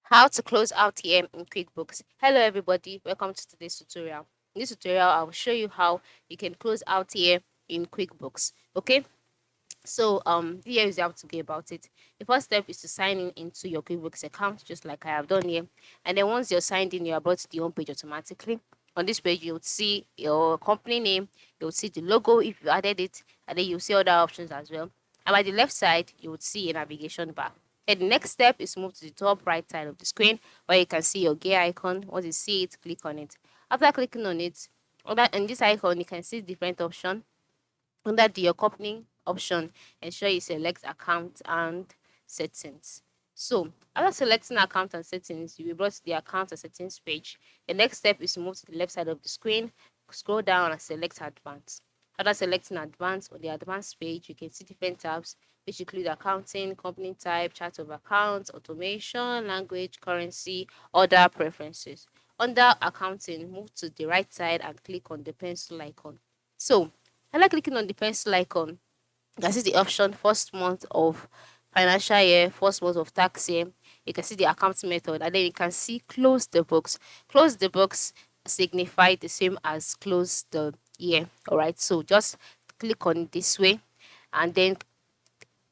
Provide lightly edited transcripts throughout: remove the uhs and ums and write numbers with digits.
How to close out here in QuickBooks. Hello everybody, welcome to today's tutorial. In this tutorial, I will show you how you can close out here in QuickBooks. Okay, so here is how to go about it. The first step is to sign in into your QuickBooks account, just like I have done here. And then once you're signed in, you're brought to the home page automatically. On this page, you'll see your company name, you'll see the logo if you added it, and then you'll see other options as well. And by the left side, you would see a navigation bar. And the next step is to move to the top right side of the screen where you can see your gear icon. Once you see it, click on it. After clicking on it, in this icon, you can see different options. Under the accompanying option, ensure you select account and settings. So after selecting account and settings, you will be brought to the account and settings page. The next step is to move to the left side of the screen, scroll down and select advanced. After selecting advanced, on the advanced page, you can see different tabs which include accounting, company type, chart of accounts, automation, language, currency, other preferences. Under accounting, move to the right side and click on the pencil icon. So after clicking on the pencil icon, you can see the option first month of financial year, first month of tax year. You can see the account method, and then you can see close the books. Close the books signify the same as close the year. All right, so just click on this way and then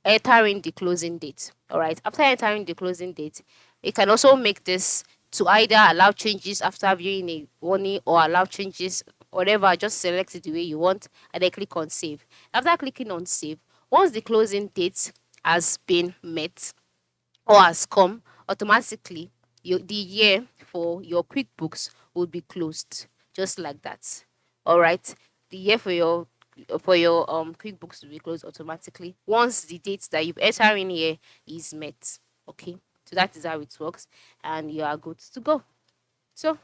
entering the closing date. All right, after entering the closing date, you can also make this to either allow changes after viewing a warning or allow changes, whatever. Just select it the way you want and then click on save. After clicking on save, once the closing date has been met or has come, automatically the year for your QuickBooks will be closed, just like that. All right, the year for your QuickBooks will be closed automatically once the date that you've entered in here is met. Okay, so that is how it works, and you are good to go. So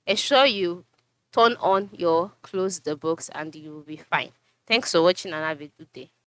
ensure you turn on your close the books, and you will be fine. Thanks for watching, and have a good day.